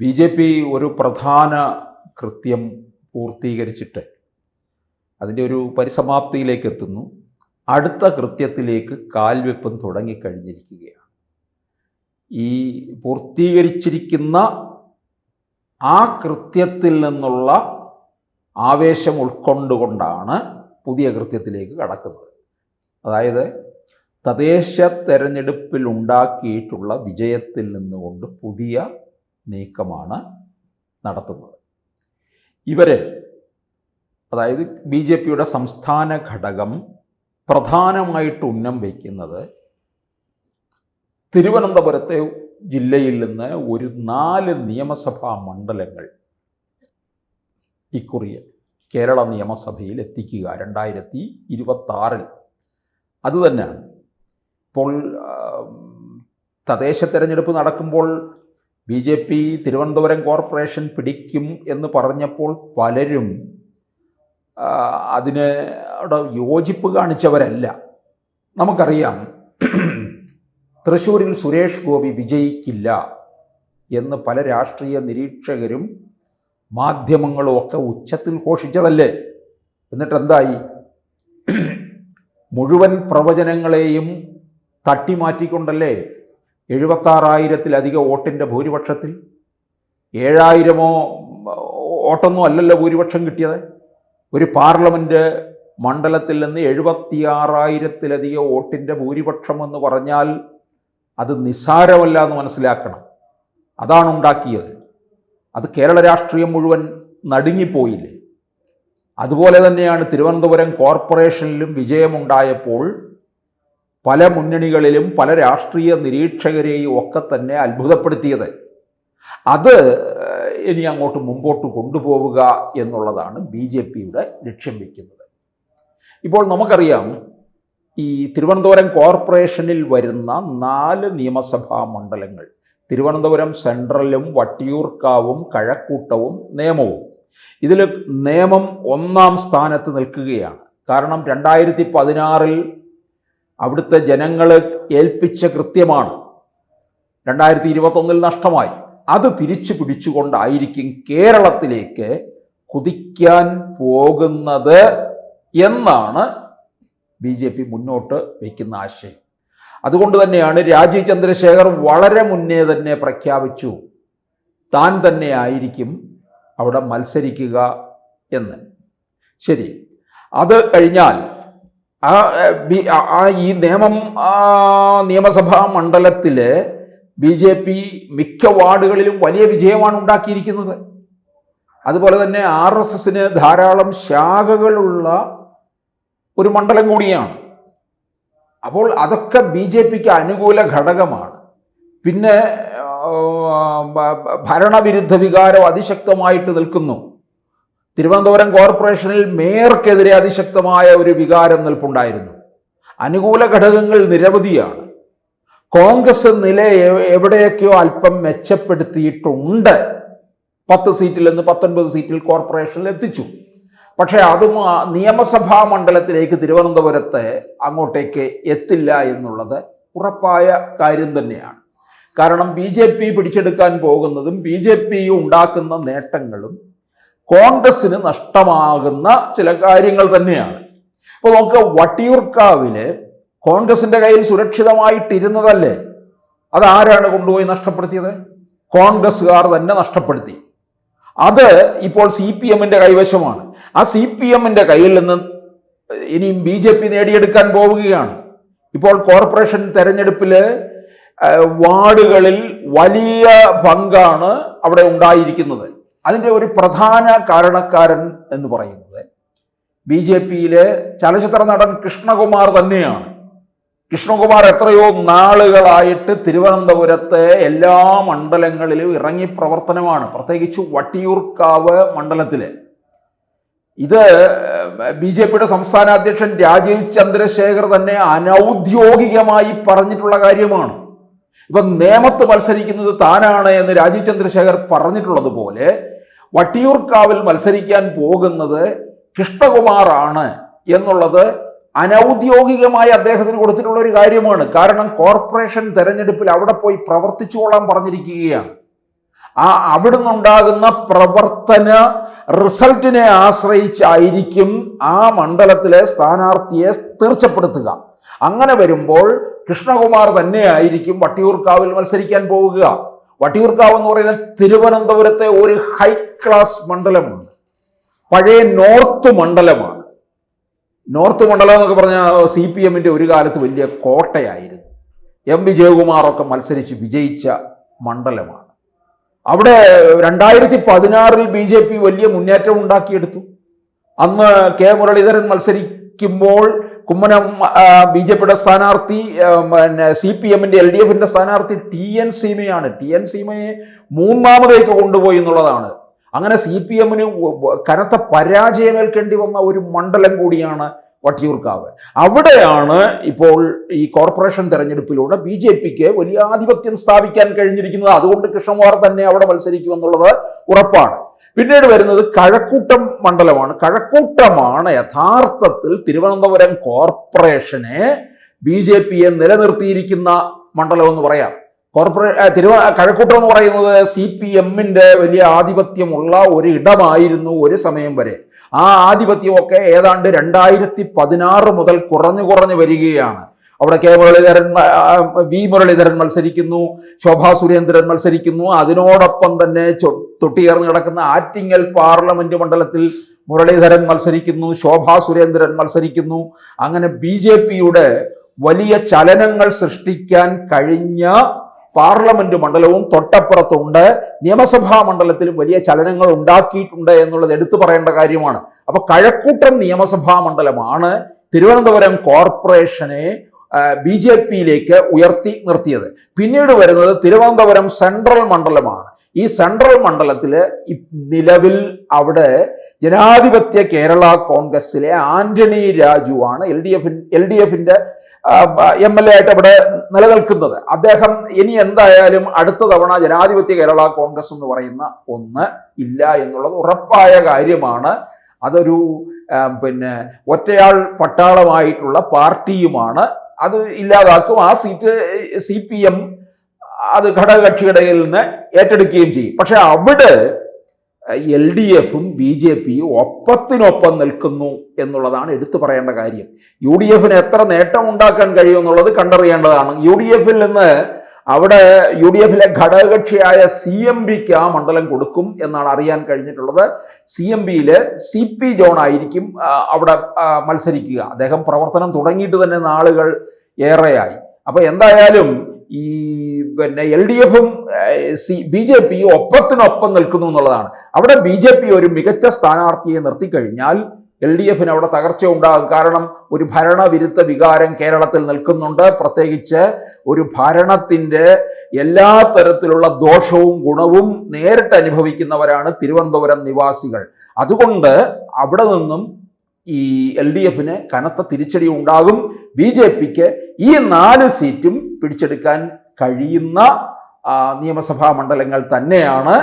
BJP ഒരു പ്രധാന കൃത്യം പൂർത്തീകരിച്ചിട്ട് അതിൻ്റെ ഒരു പരിസമാപ്തിയിലേക്ക് എത്തുന്നു. അടുത്ത കൃത്യത്തിലേക്ക് കാൽവെപ്പും തുടങ്ങിക്കഴിഞ്ഞിരിക്കുകയാണ്. ഈ പൂർത്തീകരിച്ചിരിക്കുന്ന ആ കൃത്യത്തിൽ നിന്നുള്ള ആവേശം ഉൾക്കൊണ്ടുകൊണ്ടാണ് പുതിയ കൃത്യത്തിലേക്ക് കടക്കുന്നത്. അതായത് തദ്ദേശ തെരഞ്ഞെടുപ്പിൽ ഉണ്ടാക്കിയിട്ടുള്ള വിജയത്തിൽ നിന്നുകൊണ്ട് പുതിയ നീക്കമാണ് നടത്തുന്നത്. അതായത് BJPയുടെ സംസ്ഥാന ഘടകം പ്രധാനമായിട്ട് ഉന്നം വയ്ക്കുന്നത് തിരുവനന്തപുരത്തെ ജില്ലയിൽ നിന്ന് ഒരു 4 നിയമസഭാ മണ്ഡലങ്ങൾ ഇക്കുറി കേരള നിയമസഭയിൽ എത്തിക്കുക 2026. അതുതന്നെയാണ് ഇപ്പോൾ തദ്ദേശ തെരഞ്ഞെടുപ്പ് നടക്കുമ്പോൾ BJP തിരുവനന്തപുരം കോർപ്പറേഷൻ പിടിക്കും എന്ന് പറഞ്ഞപ്പോൾ പലരും അതിന് യോജിപ്പ് കാണിച്ചവരല്ല. നമുക്കറിയാം തൃശ്ശൂരിൽ സുരേഷ് ഗോപി വിജയിക്കില്ല എന്ന് പല രാഷ്ട്രീയ നിരീക്ഷകരും മാധ്യമങ്ങളും ഒക്കെ ഉച്ചത്തിൽ ഘോഷിച്ചതല്ലേ. എന്നിട്ടെന്തായി? മുഴുവൻ പ്രവചനങ്ങളെയും തട്ടിമാറ്റിക്കൊണ്ടല്ലേ 76,000-ലധികം വോട്ടിൻ്റെ ഭൂരിപക്ഷത്തിൽ 7,000 വോട്ടൊന്നും അല്ലല്ലോ ഭൂരിപക്ഷം കിട്ടിയത്. ഒരു പാർലമെൻറ്റ് മണ്ഡലത്തിൽ നിന്ന് 76,000-ലധികം വോട്ടിൻ്റെ ഭൂരിപക്ഷം എന്ന് പറഞ്ഞാൽ അത് നിസ്സാരമല്ല എന്ന് മനസ്സിലാക്കണം. അതാണ് ഉണ്ടാക്കിയത്. അത് കേരള രാഷ്ട്രീയം മുഴുവൻ നടുങ്ങിപ്പോയില്ലേ. അതുപോലെ തന്നെയാണ് തിരുവനന്തപുരം കോർപ്പറേഷനിലും വിജയമുണ്ടായപ്പോൾ പല മുന്നണികളിലും പല രാഷ്ട്രീയ നിരീക്ഷകരെയും ഒക്കെ തന്നെ അത്ഭുതപ്പെടുത്തിയത്. അത് ഇനി അങ്ങോട്ട് മുമ്പോട്ട് കൊണ്ടുപോവുക എന്നുള്ളതാണ് BJPയുടെ ലക്ഷ്യം വയ്ക്കുന്നത്. ഇപ്പോൾ നമുക്കറിയാം ഈ തിരുവനന്തപുരം കോർപ്പറേഷനിൽ വരുന്ന 4 നിയമസഭാ മണ്ഡലങ്ങൾ തിരുവനന്തപുരം സെൻട്രലും വട്ടിയൂർക്കാവും കഴക്കൂട്ടവും നേമവും. ഇതിൽ നേമം 1-ാം സ്ഥാനത്ത് നിൽക്കുകയാണ്. കാരണം 2016 അവിടുത്തെ ജനങ്ങൾ ഏൽപ്പിച്ച കൃത്യമാണ് 2021 നഷ്ടമായി. അത് തിരിച്ചു പിടിച്ചുകൊണ്ടായിരിക്കും കേരളത്തിലേക്ക് കുതിക്കാൻ പോകുന്നത് എന്നാണ് BJP മുന്നോട്ട് വയ്ക്കുന്ന ആശയം. അതുകൊണ്ട് തന്നെയാണ് രാജീവ് ചന്ദ്രശേഖർ വളരെ മുന്നേ തന്നെ പ്രഖ്യാപിച്ചു താൻ തന്നെ ആയിരിക്കും അവിടെ മത്സരിക്കുക എന്ന്. ശരി, അത് കഴിഞ്ഞാൽ ഈ നിയമസഭാ മണ്ഡലത്തിൽ BJP മിക്ക വാർഡുകളിലും വലിയ വിജയമാണ് ഉണ്ടാക്കിയിരിക്കുന്നത്. അതുപോലെ തന്നെ RSSന് ധാരാളം ശാഖകളുള്ള ഒരു മണ്ഡലം കൂടിയാണ്. അപ്പോൾ അതൊക്കെ BJPക്ക് അനുകൂല ഘടകമാണ്. പിന്നെ ഭരണവിരുദ്ധ വികാരം അതിശക്തമായിട്ട് നിൽക്കുന്നു. തിരുവനന്തപുരം കോർപ്പറേഷനിൽ മേയർക്കെതിരെ അതിശക്തമായ ഒരു വികാരം നിൽപ്പുണ്ടായിരുന്നു. അനുകൂല ഘടകങ്ങൾ നിരവധിയാണ്. കോൺഗ്രസ് നില എവിടെയൊക്കെയോ അല്പം മെച്ചപ്പെടുത്തിയിട്ടുണ്ട്. 10 സീറ്റിൽ നിന്ന് 19 സീറ്റിൽ കോർപ്പറേഷനിൽ എത്തിച്ചു. പക്ഷേ അതും നിയമസഭാ മണ്ഡലത്തിലേക്ക് തിരുവനന്തപുരത്ത് അങ്ങോട്ടേക്ക് എത്തില്ല എന്നുള്ളത് ഉറപ്പായ കാര്യം തന്നെയാണ്. കാരണം BJP പിടിച്ചെടുക്കാൻ പോകുന്നതും BJP ഉണ്ടാക്കുന്ന നേട്ടങ്ങളും കോൺഗ്രസ്സിന് നഷ്ടമാകുന്ന ചില കാര്യങ്ങൾ തന്നെയാണ്. ഇപ്പോൾ നമുക്ക് വട്ടിയൂർക്കാവില് കോൺഗ്രസിൻ്റെ കയ്യിൽ സുരക്ഷിതമായിട്ടിരുന്നതല്ലേ, അതാരാണ് കൊണ്ടുപോയി നഷ്ടപ്പെടുത്തിയത്? കോൺഗ്രസ്സുകാർ തന്നെ നഷ്ടപ്പെടുത്തി. അത് ഇപ്പോൾ CPMന്റെ കൈവശമാണ്. ആ CPMന്റെ കയ്യിൽ നിന്ന് ഇനിയും BJP നേടിയെടുക്കാൻ പോവുകയാണ്. ഇപ്പോൾ കോർപ്പറേഷൻ തെരഞ്ഞെടുപ്പിൽ വാർഡുകളിൽ വലിയ പങ്കാണ് അവിടെ ഉണ്ടായിരിക്കുന്നത്. അതിൻ്റെ ഒരു പ്രധാന കാരണക്കാരൻ എന്ന് പറയുന്നത് BJPയിലെ ചലച്ചിത്ര നടൻ കൃഷ്ണകുമാർ തന്നെയാണ്. കൃഷ്ണകുമാർ എത്രയോ നാളുകളായിട്ട് തിരുവനന്തപുരത്തെ എല്ലാ മണ്ഡലങ്ങളിലും ഇറങ്ങി പ്രവർത്തനമാണ്, പ്രത്യേകിച്ച് വട്ടിയൂർക്കാവ് മണ്ഡലത്തിൽ. ഇത് BJPയുടെ സംസ്ഥാന അധ്യക്ഷൻ രാജീവ് ചന്ദ്രശേഖർ തന്നെ അനൗദ്യോഗികമായി പറഞ്ഞിട്ടുള്ള കാര്യമാണ്. ഇപ്പം നേമത്ത് മത്സരിക്കുന്നത് താനാണ് എന്ന് രാജീവ് ചന്ദ്രശേഖർ പറഞ്ഞിട്ടുള്ളതുപോലെ വട്ടിയൂർക്കാവിൽ മത്സരിക്കാൻ പോകുന്നത് കൃഷ്ണകുമാറാണ് എന്നുള്ളത് അനൗദ്യോഗികമായി അദ്ദേഹത്തിന് കൊടുത്തിട്ടുള്ള ഒരു കാര്യമാണ്. കാരണം കോർപ്പറേഷൻ തെരഞ്ഞെടുപ്പിൽ അവിടെ പോയി പ്രവർത്തിച്ചുകൊള്ളാൻ പറഞ്ഞിരിക്കുകയാണ്. അവിടെ നിന്നുണ്ടാകുന്ന പ്രവർത്തന റിസൾട്ടിനെ ആശ്രയിച്ചായിരിക്കും ആ മണ്ഡലത്തിലെ സ്ഥാനാർത്ഥിയെ തീർച്ചപ്പെടുത്തുക. അങ്ങനെ വരുമ്പോൾ കൃഷ്ണകുമാർ തന്നെയായിരിക്കും വട്ടിയൂർക്കാവിൽ മത്സരിക്കാൻ പോവുക. വട്ടിയൂർക്കാവ് എന്ന് പറയുന്നത് തിരുവനന്തപുരത്തെ ഒരു ഹൈ ക്ലാസ് മണ്ഡലമാണ്, പഴയ നോർത്ത് മണ്ഡലമാണ്. നോർത്ത് മണ്ഡലം എന്നൊക്കെ പറഞ്ഞാൽ CPM-ന്റെ ഒരു കാലത്ത് വലിയ കോട്ടയായിരുന്നു. M വിജയകുമാറൊക്കെ മത്സരിച്ച് വിജയിച്ച മണ്ഡലമാണ്. അവിടെ 2016 BJP വലിയ മുന്നേറ്റം ഉണ്ടാക്കിയെടുത്തു. അന്ന് K മുരളീധരൻ മത്സരിക്കുമ്പോൾ കുമ്മനം BJPയുടെ സ്ഥാനാർത്ഥി, CPM-ന്റെ LDF-ന്റെ സ്ഥാനാർത്ഥി TN സീമയാണ്. TN സീമയെ മൂന്നാമതേക്ക് കൊണ്ടുപോയി എന്നുള്ളതാണ്. അങ്ങനെ CPM-ന് കനത്ത പരാജയമേൽക്കേണ്ടി വന്ന ഒരു മണ്ഡലം കൂടിയാണ് വട്ടിയൂർക്കാവ്. അവിടെയാണ് ഇപ്പോൾ ഈ കോർപ്പറേഷൻ തെരഞ്ഞെടുപ്പിലൂടെ BJPക്ക് വലിയ ആധിപത്യം സ്ഥാപിക്കാൻ കഴിഞ്ഞിരിക്കുന്നത്. അതുകൊണ്ട് കൃഷ്ണകുമാർ തന്നെ അവിടെ മത്സരിക്കുമെന്നുള്ളത് ഉറപ്പാണ്. പിന്നീട് വരുന്നത് കഴക്കൂട്ടം മണ്ഡലമാണ്. കഴക്കൂട്ടമാണ് യഥാർത്ഥത്തിൽ തിരുവനന്തപുരം കോർപ്പറേഷനെ BJPയെ നിലനിർത്തിയിരിക്കുന്ന മണ്ഡലം എന്ന് പറയാം. കഴക്കൂട്ടം എന്ന് പറയുന്നത് CPM-ന്റെ വലിയ ആധിപത്യമുള്ള ഒരു ഇടമായിരുന്നു ഒരു സമയം വരെ. ആ ആധിപത്യമൊക്കെ ഏതാണ്ട് 2016 മുതൽ കുറഞ്ഞു വരികയാണ്. അവിടെ K മുരളീധരൻ, V മുരളീധരൻ മത്സരിക്കുന്നു, ശോഭാ സുരേന്ദ്രൻ മത്സരിക്കുന്നു. അതിനോടൊപ്പം തന്നെ തൊട്ടിയേർന്ന് കിടക്കുന്ന ആറ്റിങ്ങൽ പാർലമെന്റ് മണ്ഡലത്തിൽ മുരളീധരൻ മത്സരിക്കുന്നു, ശോഭാ സുരേന്ദ്രൻ മത്സരിക്കുന്നു. അങ്ങനെ BJPയുടെ വലിയ ചലനങ്ങൾ സൃഷ്ടിക്കാൻ കഴിഞ്ഞ പാർലമെന്റ് മണ്ഡലവും തൊട്ടപ്പുറത്തുണ്ട്. നിയമസഭാ മണ്ഡലത്തിലും വലിയ ചലനങ്ങൾ ഉണ്ടാക്കിയിട്ടുണ്ട് എന്നുള്ളത് എടുത്തു പറയേണ്ട കാര്യമാണ്. അപ്പൊ കഴക്കൂട്ടം നിയമസഭാ മണ്ഡലമാണ് തിരുവനന്തപുരം കോർപ്പറേഷനെ BJPയിലേക്ക് ഉയർത്തി നിർത്തിയത്. പിന്നീട് വരുന്നത് തിരുവനന്തപുരം സെൻട്രൽ മണ്ഡലമാണ്. ഈ സെൻട്രൽ മണ്ഡലത്തിൽ നിലവിൽ അവിടെ ജനാധിപത്യ കേരള കോൺഗ്രസിലെ ആന്റണി രാജുവാണ് LDF-ന്റെ MLA ആയിട്ട് അവിടെ നിലനിൽക്കുന്നത്. അദ്ദേഹം ഇനി എന്തായാലും അടുത്ത തവണ ജനാധിപത്യ കേരള കോൺഗ്രസ് എന്ന് പറയുന്ന ഒന്ന് ഇല്ല എന്നുള്ളത് ഉറപ്പായ കാര്യമാണ്. അതൊരു ഒറ്റയാൾ പട്ടാളമായിട്ടുള്ള പാർട്ടിയുമാണ്. അത് ഇല്ലാതാക്കും. ആ സീറ്റ് CPM അത് ഘടകകക്ഷിയുടെ നിന്ന് ഏറ്റെടുക്കുകയും ചെയ്യും. പക്ഷെ അവിടെ LDF-ഉം BJPയും ഒപ്പത്തിനൊപ്പം നിൽക്കുന്നു എന്നുള്ളതാണ് എടുത്തു പറയേണ്ട കാര്യം. UDF-ന് എത്ര നേട്ടം ഉണ്ടാക്കാൻ കഴിയുമെന്നുള്ളത് കണ്ടറിയേണ്ടതാണ്. UDF-ൽ നിന്ന് അവിടെ UDF-ലെ ഘടകകക്ഷിയായ CMBക്ക് ആ മണ്ഡലം കൊടുക്കും എന്നാണ് അറിയാൻ കഴിഞ്ഞിട്ടുള്ളത്. CMBയില് CP ജോൺ ആയിരിക്കും അവിടെ മത്സരിക്കുക. അദ്ദേഹം പ്രവർത്തനം തുടങ്ങിയിട്ട് തന്നെ നാളുകൾ ഏറെയായി. അപ്പൊ എന്തായാലും ഈ LDF-ഉം BJPയും ഒപ്പത്തിനൊപ്പം നിൽക്കുന്നു എന്നുള്ളതാണ്. അവിടെ BJP ഒരു മികച്ച സ്ഥാനാർത്ഥിയെ നിർത്തിക്കഴിഞ്ഞാൽ LDF-ന് അവിടെ തകർച്ച ഉണ്ടാകും. കാരണം ഒരു ഭരണവിരുദ്ധ വികാരം കേരളത്തിൽ നിൽക്കുന്നുണ്ട്. പ്രത്യേകിച്ച് ഒരു ഭരണത്തിൻ്റെ എല്ലാ തരത്തിലുള്ള ദോഷവും ഗുണവും നേരിട്ട് അനുഭവിക്കുന്നവരാണ് തിരുവനന്തപുരം നിവാസികൾ. അതുകൊണ്ട് അവിടെ നിന്നും ഈ LDF-ന് കനത്ത തിരിച്ചടി ഉണ്ടാകും. BJPക്ക് ഈ 4 സീറ്റും പിടിച്ചെടുക്കാൻ കഴിയുന്ന നിയമസഭാ മണ്ഡലങ്ങൾ തന്നെയാണ്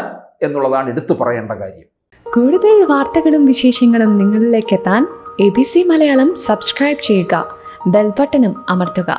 എന്നുള്ളതാണ് എടുത്തു പറയേണ്ട കാര്യം. കൂടുതൽ വാർത്തകളും വിശേഷങ്ങളും നിങ്ങളിലേക്ക് എത്താൻ ABC മലയാളം സബ്സ്ക്രൈബ് ചെയ്യുക, ബെൽ ബട്ടണും അമർത്തുക.